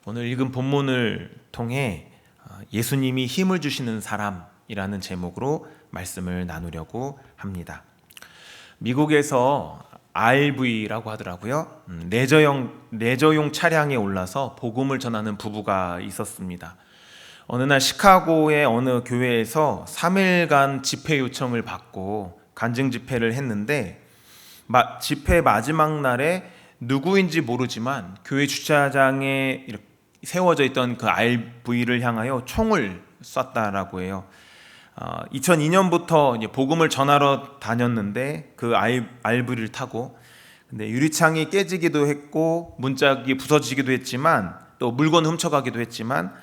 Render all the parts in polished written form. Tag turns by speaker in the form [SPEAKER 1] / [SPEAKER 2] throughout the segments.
[SPEAKER 1] 오늘 읽은 본문을 통해 예수님이 힘을 주시는 사람이라는 제목으로 말씀을 나누려고 합니다. 미국에서 RV라고 하더라고요. 레저용 차량에 올라서 복음을 전하는 부부가 있었습니다. 어느 날 시카고의 어느 교회에서 3일간 집회 요청을 받고 간증 집회를 했는데 집회 마지막 날에 누구인지 모르지만 교회 주차장에 이렇게 세워져 있던 그 RV를 향하여 총을 쐈다라고 해요. 2002년부터 이제 복음을 전하러 다녔는데 그 RV를 타고, 근데 유리창이 깨지기도 했고 문짝이 부서지기도 했지만 또 물건 훔쳐가기도 했지만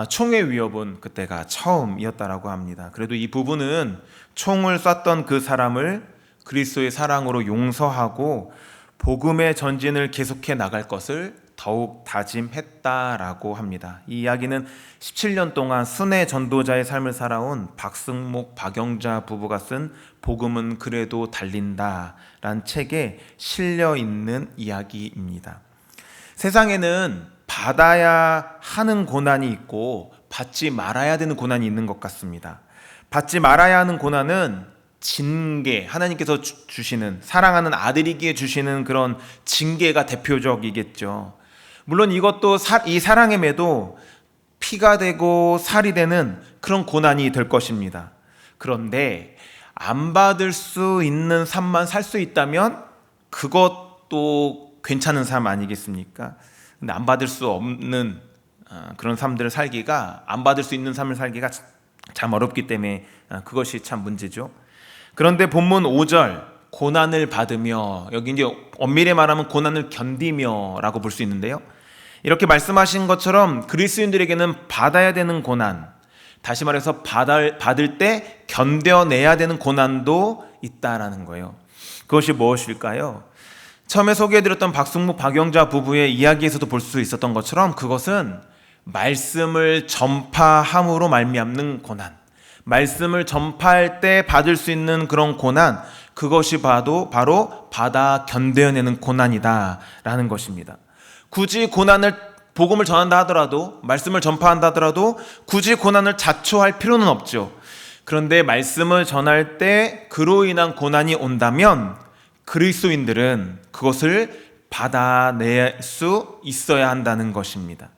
[SPEAKER 1] 총의 위협은 그때가 처음이었다라고 합니다. 그래도 이 부부는 총을 쐈던 그 사람을 그리스도의 사랑으로 용서하고 복음의 전진을 계속해 나갈 것을 더욱 다짐했다라고 합니다. 이 이야기는 17년 동안 순회 전도자의 삶을 살아온 박승목, 박영자 부부가 쓴 복음은 그래도 달린다라는 책에 실려 있는 이야기입니다. 세상에는 받아야 하는 고난이 있고 받지 말아야 되는 고난이 있는 것 같습니다. 받지 말아야 하는 고난은 징계, 하나님께서 주시는, 사랑하는 아들이기에 주시는 그런 징계가 대표적이겠죠. 물론 이것도 이 사랑의 매도 피가 되고 살이 되는 그런 고난이 될 것입니다. 그런데 안 받을 수 있는 삶만 살 수 있다면 그것도 괜찮은 삶 아니겠습니까? 근데 안 받을 수 없는 그런 삶들을 살기가, 안 받을 수 있는 삶을 살기가 참 어렵기 때문에 그것이 참 문제죠. 그런데 본문 5절 고난을 받으며, 여기 이제 엄밀히 말하면 고난을 견디며 라고 볼 수 있는데요, 이렇게 말씀하신 것처럼 그리스도인들에게는 받아야 되는 고난, 다시 말해서 받을 때 견뎌내야 되는 고난도 있다라는 거예요. 그것이 무엇일까요? 처음에 소개해드렸던 박승묵, 박영자 부부의 이야기에서도 볼 수 있었던 것처럼 그것은 말씀을 전파함으로 말미암는 고난, 말씀을 전파할 때 받을 수 있는 그런 고난, 그것이 바로 받아 견뎌내는 고난이다라는 것입니다. 굳이 고난을, 복음을 전한다 하더라도, 말씀을 전파한다 하더라도 굳이 고난을 자초할 필요는 없죠. 그런데 말씀을 전할 때 그로 인한 고난이 온다면 그리스도인들은 그것을 받아낼 수 있어야 한다는 것입니다.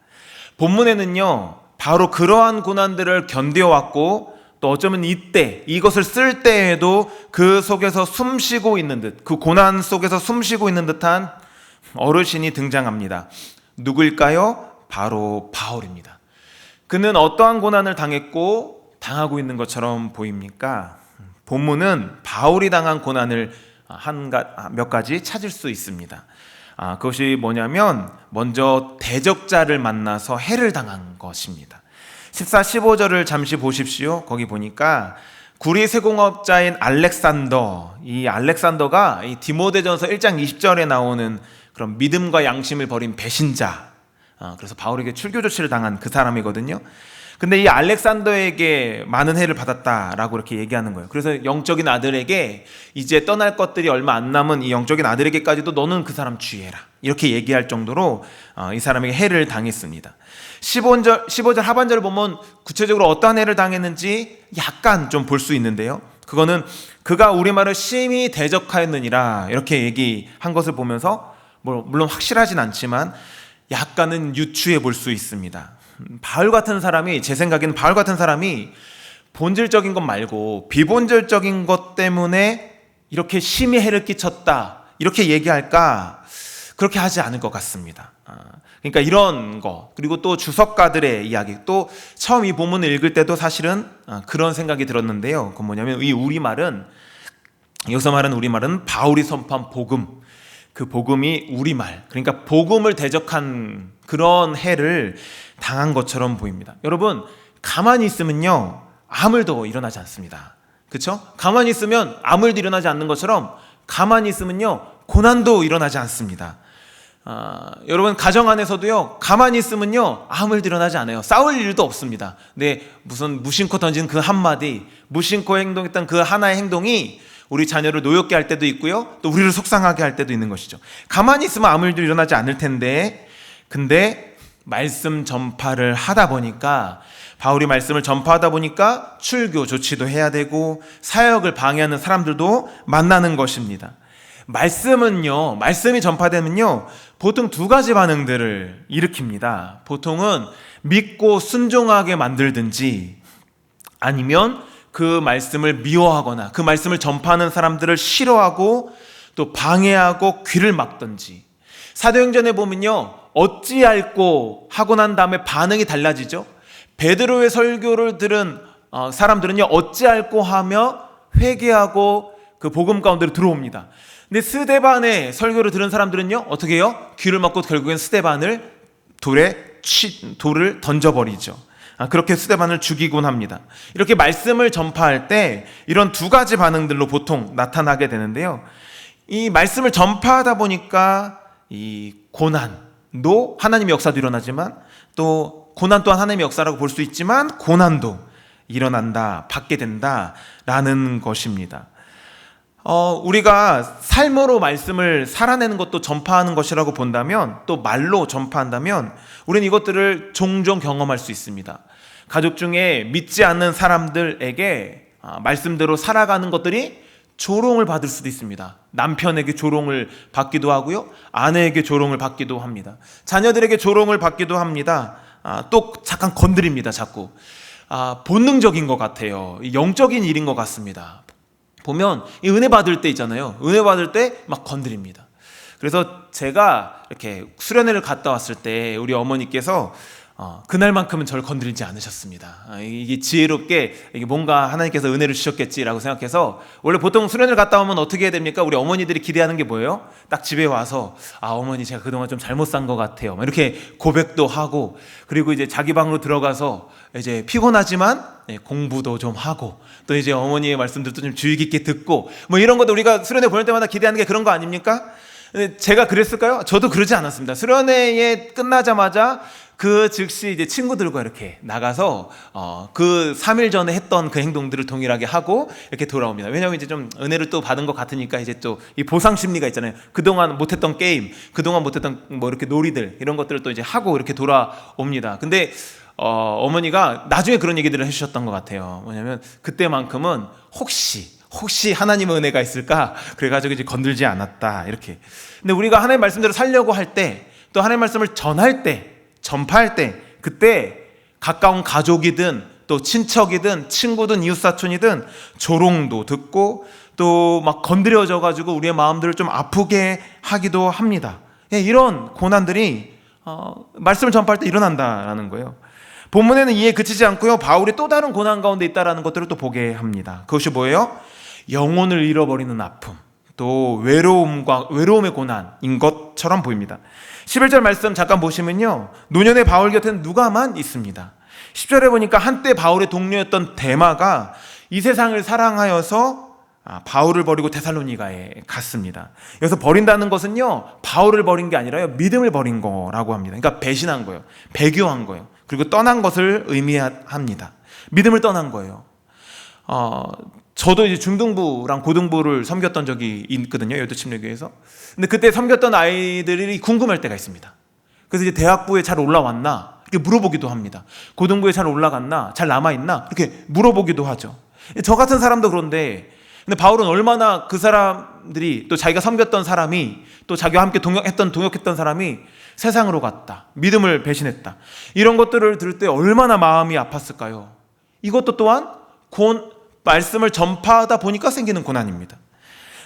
[SPEAKER 1] 본문에는요, 바로 그러한 고난들을 견뎌왔고 또 어쩌면 이것을 쓸 때에도 그 속에서 숨쉬고 있는 듯, 그 고난 속에서 숨쉬고 있는 듯한 어르신이 등장합니다. 누구일까요? 바로 바울입니다. 그는 어떠한 고난을 당했고 당하고 있는 것처럼 보입니까? 본문은 바울이 당한 고난을 몇 가지 찾을 수 있습니다. 그것이 뭐냐면 먼저 대적자를 만나서 해를 당한 것입니다. 14, 15절을 잠시 보십시오. 거기 보니까 구리 세공업자인 알렉산더, 이 알렉산더가 이 디모데전서 1장 20절에 나오는 그런 믿음과 양심을 버린 배신자, 그래서 바울에게 출교 조치를 당한 그 사람이거든요. 근데 이 알렉산더에게 많은 해를 받았다라고 이렇게 얘기하는 거예요. 그래서 영적인 아들에게 이제 떠날 것들이 얼마 안 남은 이 영적인 아들에게까지도 너는 그 사람 주의해라, 이렇게 얘기할 정도로 이 사람에게 해를 당했습니다. 15절 하반절을 보면 구체적으로 어떠한 해를 당했는지 약간 좀 볼 수 있는데요, 그거는 그가 우리말을 심히 대적하였느니라 이렇게 얘기한 것을 보면서 물론 확실하진 않지만 약간은 유추해 볼 수 있습니다. 바울 같은 사람이, 제 생각에는 바울 같은 사람이 본질적인 것 말고 비본질적인 것 때문에 이렇게 심히 해를 끼쳤다 이렇게 얘기할까? 그렇게 하지 않을 것 같습니다. 그러니까 이런 거, 그리고 또 주석가들의 이야기, 또 처음 이 본문을 읽을 때도 사실은 그런 생각이 들었는데요, 그건 뭐냐면 이 우리말은, 여기서 말하는 우리말은 바울이 선포한 복음, 그 복음이 우리말, 그러니까 복음을 대적한 그런 해를 당한 것처럼 보입니다. 여러분, 가만히 있으면요 아무 일도 일어나지 않습니다. 그렇죠? 가만히 있으면 아무 일도 일어나지 않는 것처럼 가만히 있으면요 고난도 일어나지 않습니다. 여러분, 가정 안에서도요 가만히 있으면요 아무 일도 일어나지 않아요. 싸울 일도 없습니다. 근데 무슨 무심코 던진 그 한마디, 무심코 행동했던 그 하나의 행동이 우리 자녀를 노엽게 할 때도 있고요, 또 우리를 속상하게 할 때도 있는 것이죠. 가만히 있으면 아무 일도 일어나지 않을 텐데, 근데 말씀 전파를 하다 보니까, 바울이 말씀을 전파하다 보니까 출교 조치도 해야 되고 사역을 방해하는 사람들도 만나는 것입니다. 말씀이 전파되면요, 보통 두 가지 반응들을 일으킵니다. 보통은 믿고 순종하게 만들든지, 아니면 그 말씀을 미워하거나 그 말씀을 전파하는 사람들을 싫어하고 또 방해하고 귀를 막든지. 사도행전에 보면요, 어찌할꼬 하고 난 다음에 반응이 달라지죠. 베드로의 설교를 들은 사람들은요, 어찌할꼬 하며 회개하고 그 복음 가운데로 들어옵니다. 근데 스데반의 설교를 들은 사람들은요, 어떻게 해요? 귀를 막고 결국엔 스데반을 돌을 던져버리죠. 그렇게 스데반을 죽이곤 합니다. 이렇게 말씀을 전파할 때 이런 두 가지 반응들로 보통 나타나게 되는데요, 이 말씀을 전파하다 보니까 이 고난도 하나님의 역사도 일어나지만, 또 고난 또한 하나님의 역사라고 볼 수 있지만 고난도 일어난다, 받게 된다라는 것입니다. 우리가 삶으로 말씀을 살아내는 것도 전파하는 것이라고 본다면, 또 말로 전파한다면 우리는 이것들을 종종 경험할 수 있습니다. 가족 중에 믿지 않는 사람들에게 말씀대로 살아가는 것들이 조롱을 받을 수도 있습니다. 남편에게 조롱을 받기도 하고요, 아내에게 조롱을 받기도 합니다. 자녀들에게 조롱을 받기도 합니다. 또 잠깐 건드립니다. 자꾸 본능적인 것 같아요. 영적인 일인 것 같습니다. 보면 이 은혜 받을 때 있잖아요. 은혜 받을 때 막 건드립니다. 그래서 제가 이렇게 수련회를 갔다 왔을 때 우리 어머니께서 그날만큼은 저를 건드리지 않으셨습니다. 이게 지혜롭게, 이게 뭔가 하나님께서 은혜를 주셨겠지라고 생각해서, 원래 보통 수련회를 갔다 오면 어떻게 해야 됩니까? 우리 어머니들이 기대하는 게 뭐예요? 딱 집에 와서 어머니 제가 그동안 좀 잘못 산 것 같아요, 이렇게 고백도 하고, 그리고 이제 자기 방으로 들어가서 이제 피곤하지만 공부도 좀 하고, 또 이제 어머니의 말씀들도 좀 주의 깊게 듣고, 이런 것도 우리가 수련회 보낼 때마다 기대하는 게 그런 거 아닙니까? 제가 그랬을까요? 저도 그러지 않았습니다. 수련회에 끝나자마자 그 즉시 이제 친구들과 이렇게 나가서 그 3일 전에 했던 그 행동들을 동일하게 하고 이렇게 돌아옵니다. 왜냐하면 이제 좀 은혜를 또 받은 것 같으니까, 이제 또 이 보상 심리가 있잖아요. 그동안 못했던 게임, 그동안 못했던 이렇게 놀이들, 이런 것들을 또 이제 하고 이렇게 돌아옵니다. 근데 어머니가 나중에 그런 얘기들을 해주셨던 것 같아요. 뭐냐면 그때만큼은 혹시 하나님의 은혜가 있을까? 그래가지고 이제 건들지 않았다, 이렇게. 근데 우리가 하나님의 말씀대로 살려고 할 때, 또 하나님의 말씀을 전파할 때, 그때 가까운 가족이든 또 친척이든 친구든 이웃사촌이든 조롱도 듣고 또 막 건드려져 가지고 우리의 마음들을 좀 아프게 하기도 합니다. 이런 고난들이 말씀을 전파할 때 일어난다라는 거예요. 본문에는 이에 그치지 않고요, 바울이 또 다른 고난 가운데 있다라는 것들을 또 보게 합니다. 그것이 뭐예요? 영혼을 잃어버리는 아픔, 또 외로움의 고난인 것처럼 보입니다. 11절 말씀 잠깐 보시면요, 노년의 바울 곁에는 누가만 있습니다. 10절에 보니까 한때 바울의 동료였던 데마가 이 세상을 사랑하여서 바울을 버리고 데살로니가에 갔습니다. 여기서 버린다는 것은요, 바울을 버린 게 아니라요, 믿음을 버린 거라고 합니다. 그러니까 배신한 거예요, 배교한 거예요. 그리고 떠난 것을 의미합니다. 믿음을 떠난 거예요. 저도 이제 중등부랑 고등부를 섬겼던 적이 있거든요, 여도침례교회에서. 근데 그때 섬겼던 아이들이 궁금할 때가 있습니다. 그래서 이제 대학부에 잘 올라왔나 이렇게 물어보기도 합니다. 고등부에 잘 올라갔나, 잘 남아있나 이렇게 물어보기도 하죠. 저 같은 사람도 그런데, 근데 바울은 얼마나 그 사람들이, 또 자기가 섬겼던 사람이, 또 자기와 함께 동역했던 사람이 세상으로 갔다, 믿음을 배신했다, 이런 것들을 들을 때 얼마나 마음이 아팠을까요? 이것도 또한 말씀을 전파하다 보니까 생기는 고난입니다.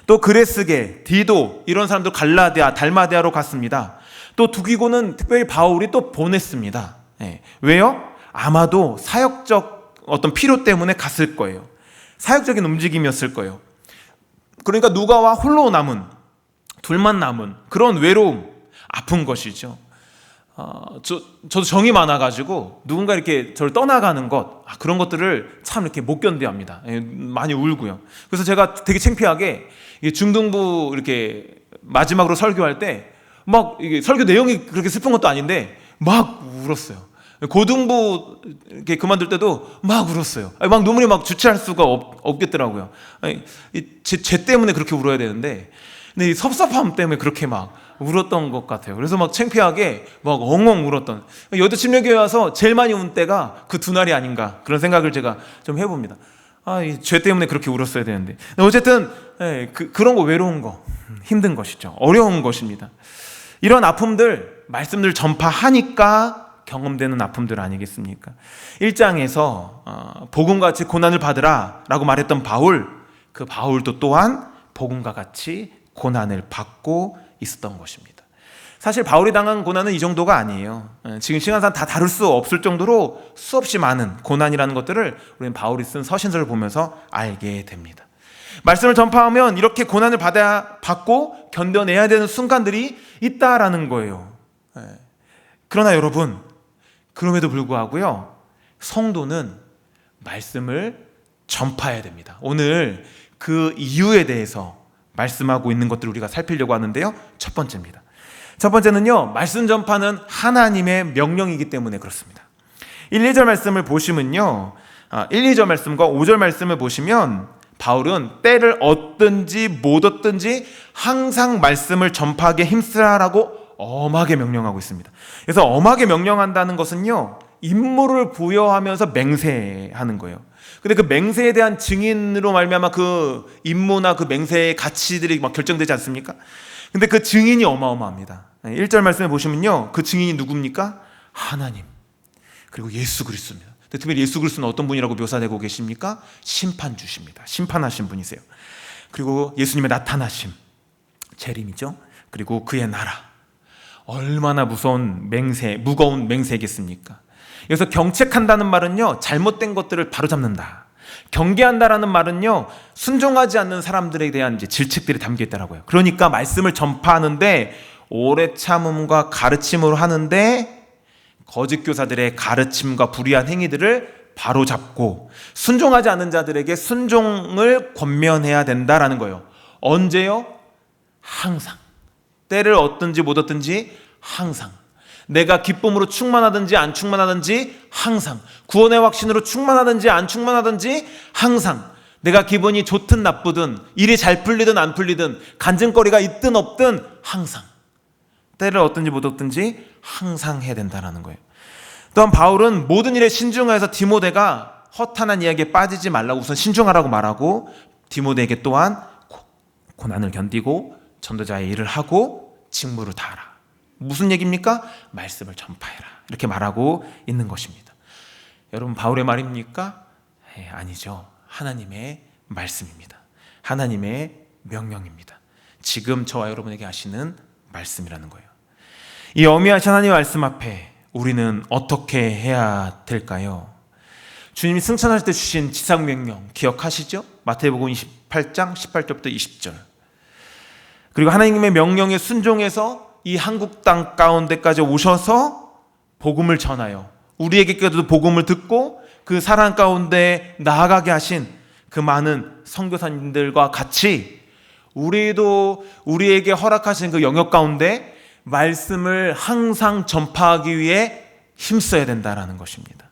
[SPEAKER 1] 또 그레스게, 디도, 이런 사람도 갈라디아, 달마디아로 갔습니다. 또 두기고는 특별히 바울이 또 보냈습니다. 왜요? 아마도 사역적 어떤 필요 때문에 갔을 거예요. 사역적인 움직임이었을 거예요. 그러니까 누가와 홀로 남은, 둘만 남은 그런 외로움, 아픈 것이죠. 저도 정이 많아가지고 누군가 이렇게 저를 떠나가는 것, 그런 것들을 참 이렇게 못 견뎌합니다. 많이 울고요. 그래서 제가 되게 창피하게 중등부 이렇게 마지막으로 설교할 때 막 이게 설교 내용이 그렇게 슬픈 것도 아닌데 막 울었어요. 고등부 이렇게 그만둘 때도 막 울었어요. 막 눈물이 막 주체할 수가 없겠더라고요. 제 때문에 그렇게 울어야 되는데, 근데 이 섭섭함 때문에 그렇게 막 울었던 것 같아요. 그래서 막 창피하게 막 엉엉 울었던, 여도침례교회 와서 제일 많이 운 때가 그 두 날이 아닌가, 그런 생각을 제가 좀 해봅니다. 이 죄 때문에 그렇게 울었어야 되는데. 어쨌든 그런 거, 외로운 거, 힘든 것이죠. 어려운 것입니다. 이런 아픔들, 말씀들 전파하니까 경험되는 아픔들 아니겠습니까? 1장에서 복음같이 고난을 받으라 라고 말했던 바울, 그 바울도 또한 복음과 같이 고난을 받고 있었던 것입니다. 사실 바울이 당한 고난은 이 정도가 아니에요. 지금 시간상 다 다룰 수 없을 정도로 수없이 많은 고난이라는 것들을 우리는 바울이 쓴 서신서를 보면서 알게 됩니다. 말씀을 전파하면 이렇게 고난을 받고 견뎌내야 되는 순간들이 있다라는 거예요. 그러나 여러분, 그럼에도 불구하고요, 성도는 말씀을 전파해야 됩니다. 오늘 그 이유에 대해서 말씀하고 있는 것들을 우리가 살피려고 하는데요, 첫 번째입니다. 첫 번째는요, 말씀 전파는 하나님의 명령이기 때문에 그렇습니다. 1, 2절 말씀을 보시면요, 1, 2절 말씀과 5절 말씀을 보시면 바울은 때를 얻든지 못 얻든지 항상 말씀을 전파하게 힘쓰라라고 엄하게 명령하고 있습니다. 그래서 엄하게 명령한다는 것은요, 임무를 부여하면서 맹세하는 거예요. 근데 그 맹세에 대한 증인으로 말미암아 그 임무나 그 맹세의 가치들이 막 결정되지 않습니까? 근데 그 증인이 어마어마합니다. 1절 말씀에 보시면요, 그 증인이 누굽니까? 하나님, 그리고 예수 그리스도입니다. 특별히 예수 그리스도는 어떤 분이라고 묘사되고 계십니까? 심판주십니다. 심판하신 분이세요. 그리고 예수님의 나타나심, 재림이죠. 그리고 그의 나라, 얼마나 무거운 맹세겠습니까? 그래서 경책한다는 말은요, 잘못된 것들을 바로잡는다. 경계한다라는 말은요, 순종하지 않는 사람들에 대한 이제 질책들이 담겨 있더라고요. 그러니까 말씀을 전파하는데 오래 참음과 가르침으로 하는데 거짓 교사들의 가르침과 불의한 행위들을 바로잡고 순종하지 않는 자들에게 순종을 권면해야 된다라는 거예요. 언제요? 항상. 때를 얻든지 못 얻든지 항상. 내가 기쁨으로 충만하든지 안 충만하든지 항상. 구원의 확신으로 충만하든지 안 충만하든지 항상. 내가 기분이 좋든 나쁘든, 일이 잘 풀리든 안 풀리든, 간증거리가 있든 없든 항상. 때를 얻든지 못 얻든지 항상 해야 된다는 거예요. 또한 바울은 모든 일에 신중하여서 디모데가 허탄한 이야기에 빠지지 말라고 우선 신중하라고 말하고, 디모데에게 또한 고난을 견디고 전도자의 일을 하고 직무를 다하라. 무슨 얘기입니까? 말씀을 전파해라. 이렇게 말하고 있는 것입니다. 여러분, 바울의 말입니까? 아니죠. 하나님의 말씀입니다. 하나님의 명령입니다. 지금 저와 여러분에게 하시는 말씀이라는 거예요. 이 어미하신 하나님의 말씀 앞에 우리는 어떻게 해야 될까요? 주님이 승천하실 때 주신 지상명령 기억하시죠? 마태복음 28장 18절부터 20절. 그리고 하나님의 명령에 순종해서 이 한국 땅 가운데까지 오셔서 복음을 전하여 우리에게까지도 복음을 듣고 그 사랑 가운데 나아가게 하신 그 많은 선교사님들과 같이 우리도 우리에게 허락하신 그 영역 가운데 말씀을 항상 전파하기 위해 힘써야 된다라는 것입니다.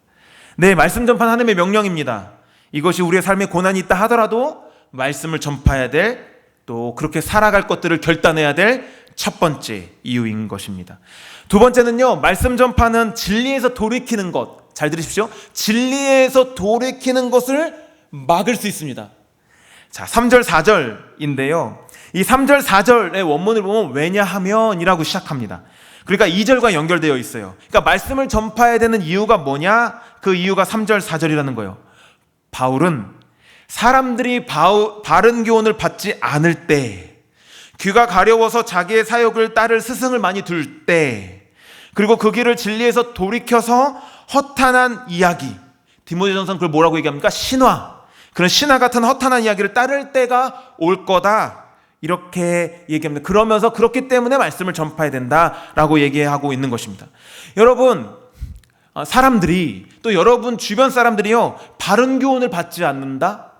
[SPEAKER 1] 네, 말씀 전파는 하나님의 명령입니다. 이것이 우리의 삶에 고난이 있다 하더라도 말씀을 전파해야 될, 또 그렇게 살아갈 것들을 결단해야 될 첫 번째 이유인 것입니다. 두 번째는요, 말씀 전파는 진리에서 돌이키는 것. 잘 들으십시오. 진리에서 돌이키는 것을 막을 수 있습니다. 자, 3절 4절인데요. 이 3절 4절의 원문을 보면 왜냐하면 이라고 시작합니다. 그러니까 2절과 연결되어 있어요. 그러니까 말씀을 전파해야 되는 이유가 뭐냐? 그 이유가 3절 4절이라는 거예요. 바울은 사람들이 바른 교훈을 받지 않을 때, 귀가 가려워서 자기의 사역을 따를 스승을 많이 둘 때, 그리고 그 길을 진리에서 돌이켜서 허탄한 이야기, 디모데전서는 그걸 뭐라고 얘기합니까? 신화, 그런 신화 같은 허탄한 이야기를 따를 때가 올 거다, 이렇게 얘기합니다. 그러면서 그렇기 때문에 말씀을 전파해야 된다라고 얘기하고 있는 것입니다. 여러분, 사람들이, 또 여러분 주변 사람들이요, 바른 교훈을 받지 않는다,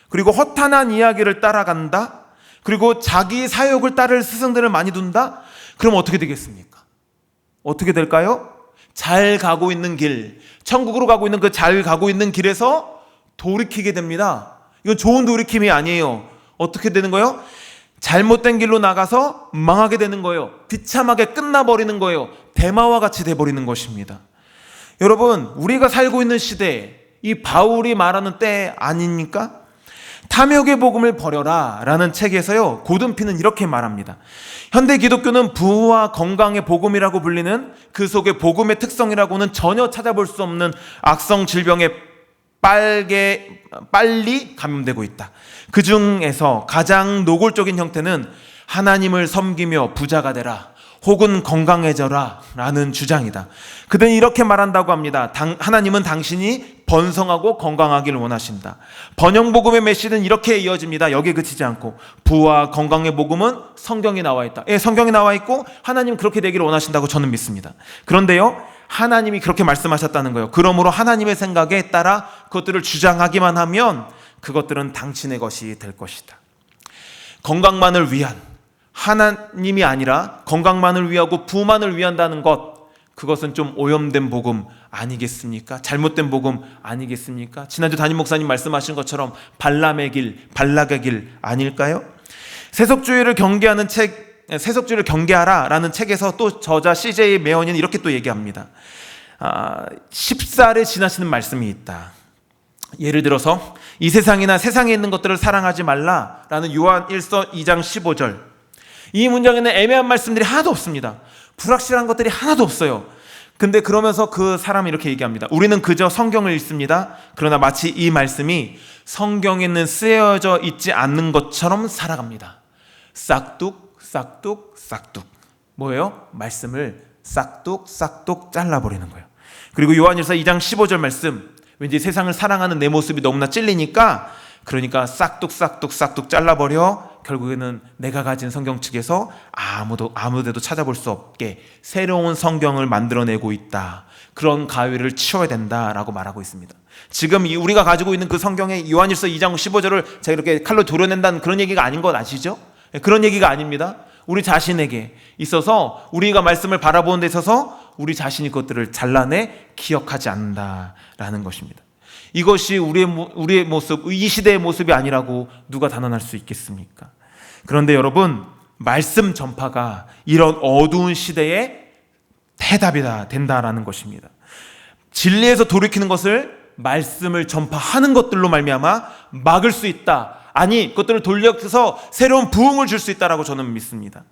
[SPEAKER 1] 그리고 허탄한 이야기를 따라간다, 그리고 자기 사역을 따를 스승들을 많이 둔다? 그럼 어떻게 되겠습니까? 어떻게 될까요? 잘 가고 있는 길, 천국으로 가고 있는 그 잘 가고 있는 길에서 돌이키게 됩니다. 이건 좋은 돌이킴이 아니에요. 어떻게 되는 거예요? 잘못된 길로 나가서 망하게 되는 거예요. 비참하게 끝나버리는 거예요. 대마와 같이 돼버리는 것입니다. 여러분, 우리가 살고 있는 시대에 이 바울이 말하는 때 아닙니까? 탐욕의 복음을 버려라 라는 책에서요, 고든피는 이렇게 말합니다. 현대 기독교는 부와 건강의 복음이라고 불리는 그 속에 복음의 특성이라고는 전혀 찾아볼 수 없는 악성 질병에 빨리 감염되고 있다. 그 중에서 가장 노골적인 형태는 하나님을 섬기며 부자가 되라, 혹은 건강해져라 라는 주장이다. 그들은 이렇게 말한다고 합니다. 하나님은 당신이 번성하고 건강하기를 원하신다. 번영복음의 메시지는 이렇게 이어집니다. 여기에 그치지 않고 부와 건강의 복음은 성경에 나와 있다. 성경에 나와 있고 하나님 그렇게 되기를 원하신다고 저는 믿습니다. 그런데요, 하나님이 그렇게 말씀하셨다는 거예요. 그러므로 하나님의 생각에 따라 그것들을 주장하기만 하면 그것들은 당신의 것이 될 것이다. 건강만을 위한, 하나님이 아니라 건강만을 위하고 부만을 위한다는 것, 그것은 좀 오염된 복음 아니겠습니까? 잘못된 복음 아니겠습니까? 지난주 담임 목사님 말씀하신 것처럼 발람의 길, 발락의 길 아닐까요? 세속주의를 경계하라 라는 책에서 또 저자 CJ 메어니는 이렇게 또 얘기합니다. 10살에 지나시는 말씀이 있다. 예를 들어서 이 세상이나 세상에 있는 것들을 사랑하지 말라 라는 요한 1서 2장 15절, 이 문장에는 애매한 말씀들이 하나도 없습니다. 불확실한 것들이 하나도 없어요. 근데 그러면서 그 사람이 이렇게 얘기합니다. 우리는 그저 성경을 읽습니다. 그러나 마치 이 말씀이 성경에는 쓰여져 있지 않는 것처럼 살아갑니다. 싹둑 싹둑 싹둑. 뭐예요? 말씀을 싹둑 잘라버리는 거예요. 그리고 요한일서 2장 15절 말씀, 왠지 세상을 사랑하는 내 모습이 너무나 찔리니까, 그러니까 싹둑 잘라버려 결국에는 내가 가진 성경 측에서 아무데도 찾아볼 수 없게 새로운 성경을 만들어내고 있다. 그런 가위를 치워야 된다라고 말하고 있습니다. 지금 우리가 가지고 있는 그 성경의 요한일서 2장 15절을 제가 이렇게 칼로 도려낸다는 그런 얘기가 아닌 것 아시죠? 그런 얘기가 아닙니다. 우리 자신에게 있어서, 우리가 말씀을 바라보는 데 있어서 우리 자신이 그것들을 잘라내 기억하지 않는다라는 것입니다. 이것이 우리의 모습, 이 시대의 모습이 아니라고 누가 단언할 수 있겠습니까? 그런데 여러분, 말씀 전파가 이런 어두운 시대에 해답이 된다라는 것입니다. 진리에서 돌이키는 것을 말씀을 전파하는 것들로 말미암아 막을 수 있다. 아니, 그것들을 돌려서 새로운 부흥을 줄 수 있다라고 저는 믿습니다.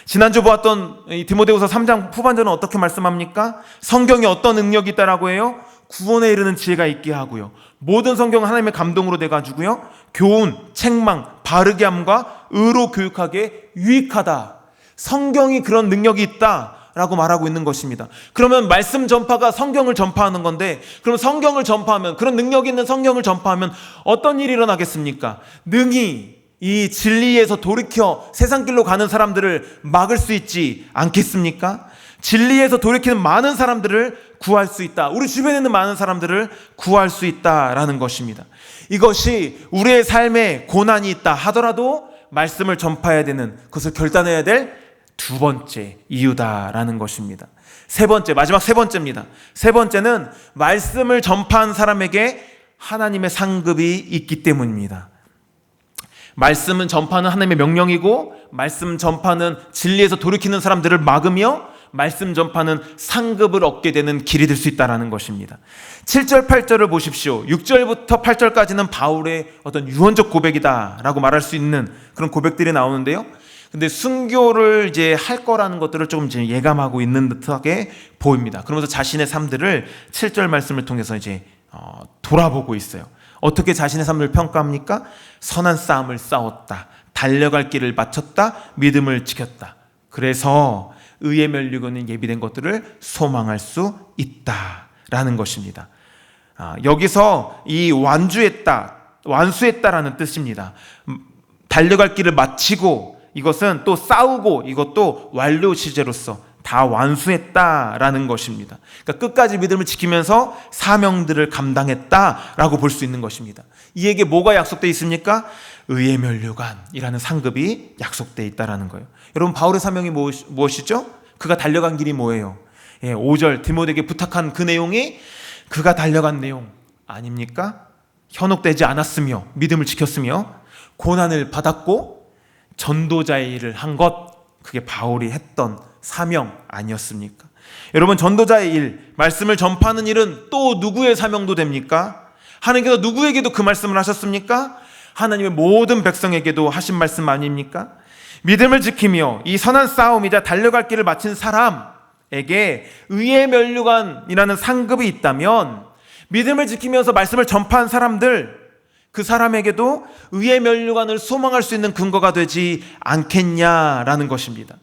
[SPEAKER 1] 지난주 보았던 디모데후서 3장 후반전은 어떻게 말씀합니까? 성경에 어떤 능력이 있다라고 해요? 구원에 이르는 지혜가 있게 하고요, 모든 성경은 하나님의 감동으로 돼가지고요, 교훈, 책망, 바르게 함과 의로 교육하기에 유익하다. 성경이 그런 능력이 있다라고 말하고 있는 것입니다. 그러면 말씀 전파가 성경을 전파하는 건데, 그럼 성경을 전파하면, 그런 능력이 있는 성경을 전파하면 어떤 일이 일어나겠습니까? 능히 이 진리에서 돌이켜 세상길로 가는 사람들을 막을 수 있지 않겠습니까? 진리에서 돌이키는 많은 사람들을 구할 수 있다. 우리 주변에 있는 많은 사람들을 구할 수 있다라는 것입니다. 이것이 우리의 삶에 고난이 있다 하더라도 말씀을 전파해야 되는, 그것을 결단해야 될 두 번째 이유다라는 것입니다. 마지막 세 번째입니다. 세 번째는 말씀을 전파한 사람에게 하나님의 상급이 있기 때문입니다. 말씀은 전파는 하나님의 명령이고, 말씀 전파는 진리에서 돌이키는 사람들을 막으며, 말씀 전파는 상급을 얻게 되는 길이 될 수 있다는 것입니다. 7절 8절을 보십시오. 6절부터 8절까지는 바울의 어떤 유언적 고백이다라고 말할 수 있는 그런 고백들이 나오는데요. 근데 순교를 이제 할 거라는 것들을 조금 이제 예감하고 있는 듯하게 보입니다. 그러면서 자신의 삶들을 7절 말씀을 통해서 이제 돌아보고 있어요. 어떻게 자신의 삶을 평가합니까? 선한 싸움을 싸웠다. 달려갈 길을 마쳤다. 믿음을 지켰다. 그래서 의의 면류관은 예비된 것들을 소망할 수 있다라는 것입니다. 여기서 이 완수했다라는 뜻입니다. 달려갈 길을 마치고, 이것은 또 싸우고, 이것도 완료 시제로서 다 완수했다라는 것입니다. 그러니까 끝까지 믿음을 지키면서 사명들을 감당했다라고 볼 수 있는 것입니다. 이에게 뭐가 약속되어 있습니까? 의의 면류관이라는 상급이 약속되어 있다라는 거예요. 여러분, 바울의 사명이 무엇이죠? 그가 달려간 길이 뭐예요? 5절 디모데에게 부탁한 그 내용이 그가 달려간 내용 아닙니까? 현혹되지 않았으며 믿음을 지켰으며 고난을 받았고 전도자의 일을 한 것, 그게 바울이 했던 사명 아니었습니까? 여러분, 전도자의 일, 말씀을 전파하는 일은 또 누구의 사명도 됩니까? 하나님께서 누구에게도 그 말씀을 하셨습니까? 하나님의 모든 백성에게도 하신 말씀 아닙니까? 믿음을 지키며 이 선한 싸움이자 달려갈 길을 마친 사람에게 의의 면류관이라는 상급이 있다면, 믿음을 지키면서 말씀을 전파한 사람들, 그 사람에게도 의의 면류관을 소망할 수 있는 근거가 되지 않겠냐라는 것입니다.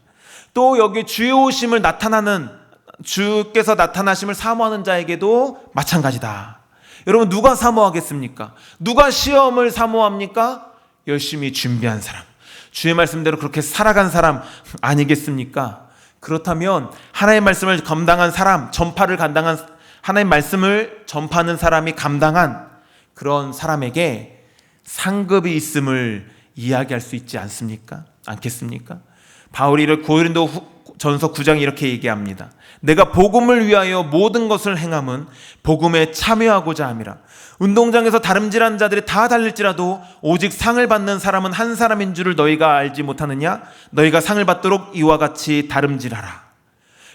[SPEAKER 1] 또 여기 주의 오심을 나타나는, 주께서 나타나심을 사모하는 자에게도 마찬가지다. 여러분, 누가 사모하겠습니까? 누가 시험을 사모합니까? 열심히 준비한 사람, 주의 말씀대로 그렇게 살아간 사람 아니겠습니까? 그렇다면 하나님의 말씀을 감당한 사람, 전파를 감당한, 하나님의 말씀을 전파하는 사람이 감당한 그런 사람에게 상급이 있음을 이야기할 수 있지 않겠습니까? 바울이 이를 고린도전서 9장에 이렇게 얘기합니다. 내가 복음을 위하여 모든 것을 행함은 복음에 참여하고자 함이라. 운동장에서 다름질한 자들이 다 달릴지라도 오직 상을 받는 사람은 한 사람인 줄을 너희가 알지 못하느냐? 너희가 상을 받도록 이와 같이 다름질하라.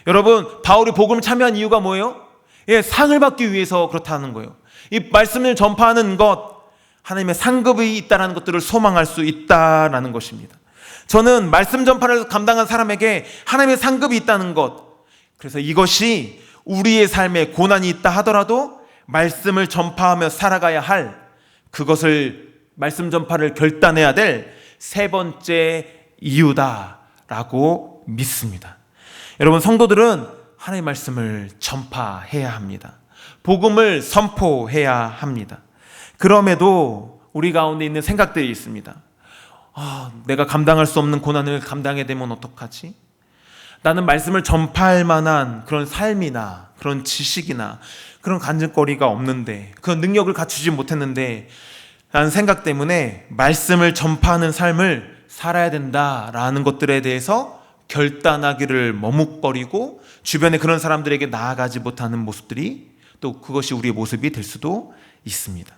[SPEAKER 1] 여러분, 바울이 복음을 참여한 이유가 뭐예요? 상을 받기 위해서 그렇다는 거예요. 이 말씀을 전파하는 것, 하나님의 상급이 있다는 것들을 소망할 수 있다는 것입니다. 저는 말씀 전파를 감당한 사람에게 하나님의 상급이 있다는 것, 그래서 이것이 우리의 삶에 고난이 있다 하더라도 말씀을 전파하며 살아가야 할, 그것을, 말씀 전파를 결단해야 될 세 번째 이유다라고 믿습니다. 여러분, 성도들은 하나님의 말씀을 전파해야 합니다. 복음을 선포해야 합니다. 그럼에도 우리 가운데 있는 생각들이 있습니다. 내가 감당할 수 없는 고난을 감당하게 되면 어떡하지? 나는 말씀을 전파할 만한 그런 삶이나 그런 지식이나 그런 간증거리가 없는데, 그런 능력을 갖추지 못했는데, 라는 생각 때문에 말씀을 전파하는 삶을 살아야 된다라는 것들에 대해서 결단하기를 머뭇거리고 주변에 그런 사람들에게 나아가지 못하는 모습들이, 또 그것이 우리의 모습이 될 수도 있습니다.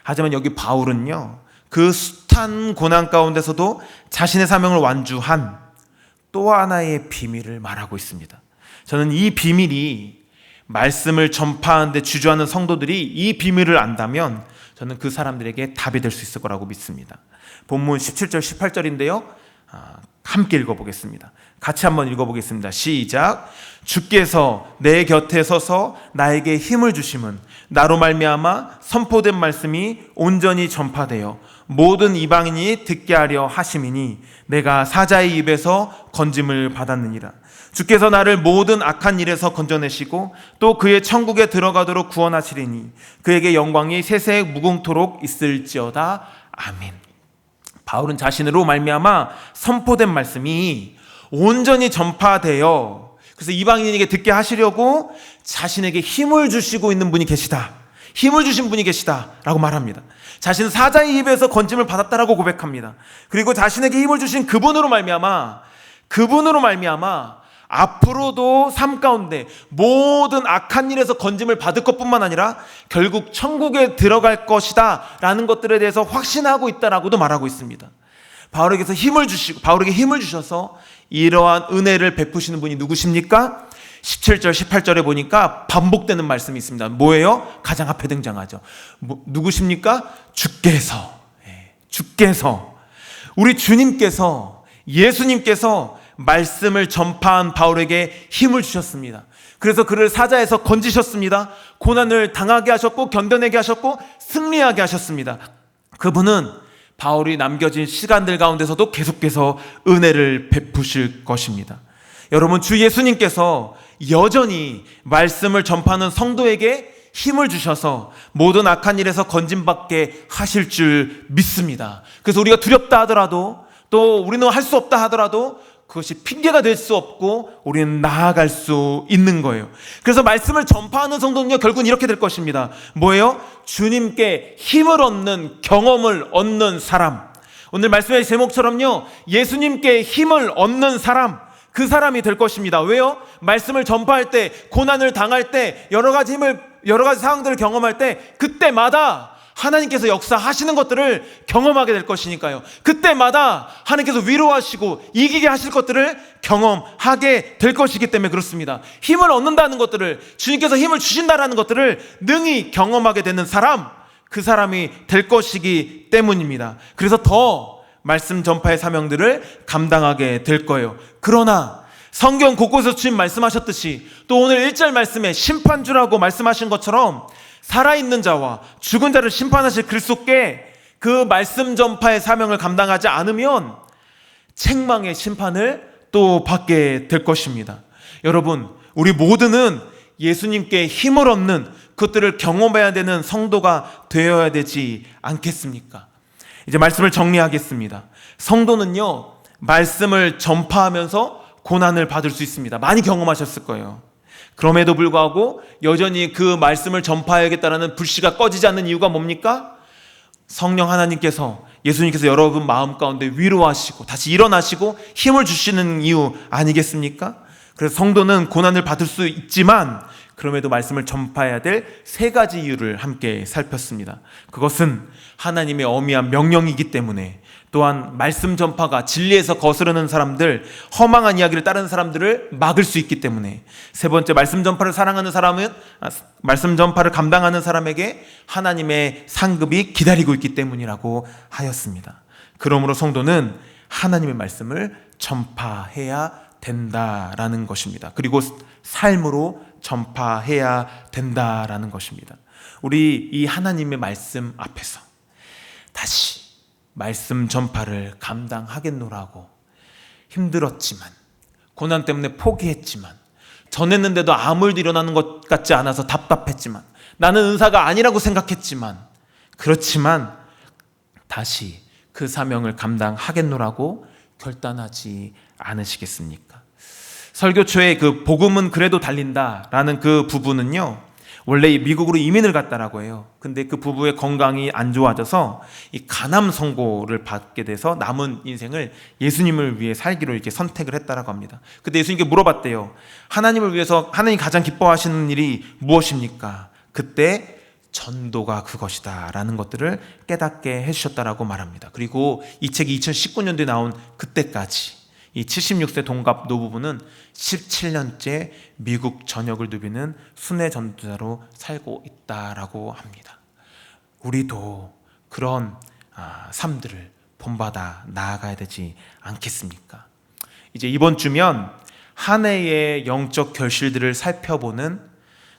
[SPEAKER 1] 하지만 여기 바울은요, 그 숱한 고난 가운데서도 자신의 사명을 완주한 또 하나의 비밀을 말하고 있습니다. 저는 이 비밀이, 말씀을 전파하는 데 주저하는 성도들이 이 비밀을 안다면 저는 그 사람들에게 답이 될 수 있을 거라고 믿습니다. 본문 17절 18절인데요 함께 읽어보겠습니다. 같이 한번 읽어보겠습니다. 시작. 주께서 내 곁에 서서 나에게 힘을 주심은 나로 말미암아 선포된 말씀이 온전히 전파되어 모든 이방인이 듣게 하려 하심이니 내가 사자의 입에서 건짐을 받았느니라. 주께서 나를 모든 악한 일에서 건져내시고 또 그의 천국에 들어가도록 구원하시리니 그에게 영광이 세세 무궁토록 있을지어다. 아멘. 바울은 자신으로 말미암아 선포된 말씀이 온전히 전파되어, 그래서 이방인에게 듣게 하시려고 자신에게 힘을 주시고 있는 분이 계시다, 힘을 주신 분이 계시다 라고 말합니다. 자신은 사자의 입에서 건짐을 받았다라고 고백합니다. 그리고 자신에게 힘을 주신 그분으로 말미암아 앞으로도 삶 가운데 모든 악한 일에서 건짐을 받을 것뿐만 아니라 결국 천국에 들어갈 것이다 라는 것들에 대해서 확신하고 있다라고도 말하고 있습니다. 바울에게 힘을 주셔서 이러한 은혜를 베푸시는 분이 누구십니까? 17절 18절에 보니까 반복되는 말씀이 있습니다. 뭐예요? 가장 앞에 등장하죠. 누구십니까? 주께서, 우리 주님께서, 예수님께서 말씀을 전파한 바울에게 힘을 주셨습니다. 그래서 그를 사자에서 건지셨습니다. 고난을 당하게 하셨고 견뎌내게 하셨고 승리하게 하셨습니다. 그분은 바울이 남겨진 시간들 가운데서도 계속해서 은혜를 베푸실 것입니다. 여러분, 주 예수님께서 여전히 말씀을 전파하는 성도에게 힘을 주셔서 모든 악한 일에서 건짐받게 하실 줄 믿습니다. 그래서 우리가 두렵다 하더라도, 또 우리는 할 수 없다 하더라도 그것이 핑계가 될 수 없고 우리는 나아갈 수 있는 거예요. 그래서 말씀을 전파하는 성도는요, 결국은 이렇게 될 것입니다. 뭐예요? 주님께 힘을 얻는 경험을 얻는 사람. 오늘 말씀의 제목처럼요, 예수님께 힘을 얻는 사람, 그 사람이 될 것입니다. 왜요? 말씀을 전파할 때, 고난을 당할 때, 여러 가지 상황들을 경험할 때, 그때마다 하나님께서 역사하시는 것들을 경험하게 될 것이니까요. 그때마다 하나님께서 위로하시고 이기게 하실 것들을 경험하게 될 것이기 때문에 그렇습니다. 힘을 얻는다는 것들을, 주님께서 힘을 주신다는 것들을 능히 경험하게 되는 사람, 그 사람이 될 것이기 때문입니다. 그래서 더 말씀 전파의 사명들을 감당하게 될 거예요. 그러나 성경 곳곳에서 주님 말씀하셨듯이 또 오늘 1절 말씀에 심판주라고 말씀하신 것처럼 살아있는 자와 죽은 자를 심판하실 그리스도께 그 말씀 전파의 사명을 감당하지 않으면 책망의 심판을 또 받게 될 것입니다. 여러분, 우리 모두는 예수님께 힘을 얻는 그것들을 경험해야 되는 성도가 되어야 되지 않겠습니까? 이제 말씀을 정리하겠습니다. 성도는요, 말씀을 전파하면서 고난을 받을 수 있습니다. 많이 경험하셨을 거예요. 그럼에도 불구하고 여전히 그 말씀을 전파해야겠다는 불씨가 꺼지지 않는 이유가 뭡니까? 성령 하나님께서, 예수님께서 여러분 마음 가운데 위로하시고 다시 일어나시고 힘을 주시는 이유 아니겠습니까? 그래서 성도는 고난을 받을 수 있지만 그럼에도 말씀을 전파해야 될 세 가지 이유를 함께 살폈습니다. 그것은 하나님의 엄미한 명령이기 때문에, 또한 말씀 전파가 진리에서 거스르는 사람들, 허망한 이야기를 따르는 사람들을 막을 수 있기 때문에, 세 번째, 말씀 전파를 사랑하는 사람은 말씀 전파를 감당하는 사람에게 하나님의 상급이 기다리고 있기 때문이라고 하였습니다. 그러므로 성도는 하나님의 말씀을 전파해야 된다라는 것입니다. 그리고 삶으로 전파해야 된다라는 것입니다. 우리 이 하나님의 말씀 앞에서 다시 말씀 전파를 감당하겠노라고 힘들었지만, 고난 때문에 포기했지만, 전했는데도 아무 일도 일어나는 것 같지 않아서 답답했지만, 나는 은사가 아니라고 생각했지만, 그렇지만 다시 그 사명을 감당하겠노라고 결단하지 않으시겠습니까? 설교초에 그 복음은 그래도 달린다라는 그 부부는요, 원래 미국으로 이민을 갔다라고 해요. 근데 그 부부의 건강이 안 좋아져서 이 간암 선고를 받게 돼서 남은 인생을 예수님을 위해 살기로 이렇게 선택을 했다라고 합니다. 근데 예수님께 물어봤대요. 하나님을 위해서 하나님 가장 기뻐하시는 일이 무엇입니까? 그때 전도가 그것이다 라는 것들을 깨닫게 해주셨다라고 말합니다. 그리고 이 책이 2019년도에 나온 그때까지 이 76세 동갑 노부부는 17년째 미국 전역을 누비는 순회 전도자로 살고 있다라고 합니다. 우리도 그런 삶들을 본받아 나아가야 되지 않겠습니까? 이제 이번 주면 한 해의 영적 결실들을 살펴보는,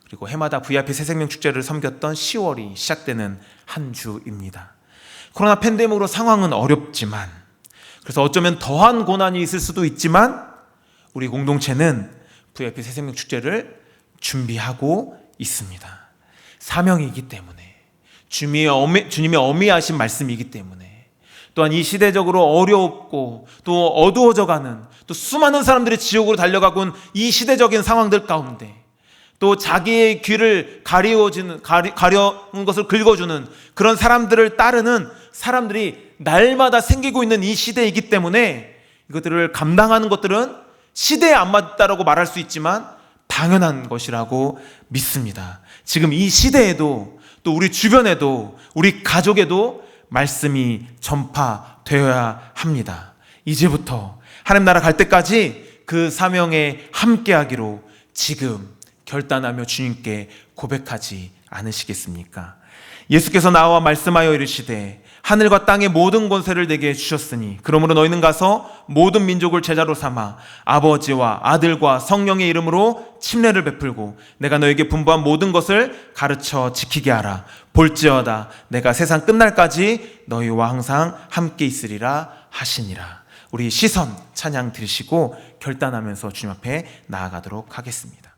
[SPEAKER 1] 그리고 해마다 VIP 새생명 축제를 섬겼던 10월이 시작되는 한 주입니다. 코로나 팬데믹으로 상황은 어렵지만, 그래서 어쩌면 더한 고난이 있을 수도 있지만 우리 공동체는 VIP 새생명 축제를 준비하고 있습니다. 사명이기 때문에, 주님의 어미하신 말씀이기 때문에, 또한 이 시대적으로 어렵고 또 어두워져가는, 또 수많은 사람들이 지옥으로 달려가고 이 시대적인 상황들 가운데 또 자기의 귀를 가려운 것을 긁어주는 그런 사람들을 따르는 사람들이 날마다 생기고 있는 이 시대이기 때문에 이것들을 감당하는 것들은 시대에 안 맞다라고 말할 수 있지만 당연한 것이라고 믿습니다. 지금 이 시대에도, 또 우리 주변에도, 우리 가족에도 말씀이 전파되어야 합니다. 이제부터 하나님 나라 갈 때까지 그 사명에 함께하기로 지금 결단하며 주님께 고백하지 않으시겠습니까? 예수께서 나와 말씀하여 이르시되 하늘과 땅의 모든 권세를 내게 주셨으니 그러므로 너희는 가서 모든 민족을 제자로 삼아 아버지와 아들과 성령의 이름으로 침례를 베풀고 내가 너에게 분부한 모든 것을 가르쳐 지키게 하라. 볼지어다 내가 세상 끝날까지 너희와 항상 함께 있으리라 하시니라. 우리 시선 찬양 드리시고 결단하면서 주님 앞에 나아가도록 하겠습니다.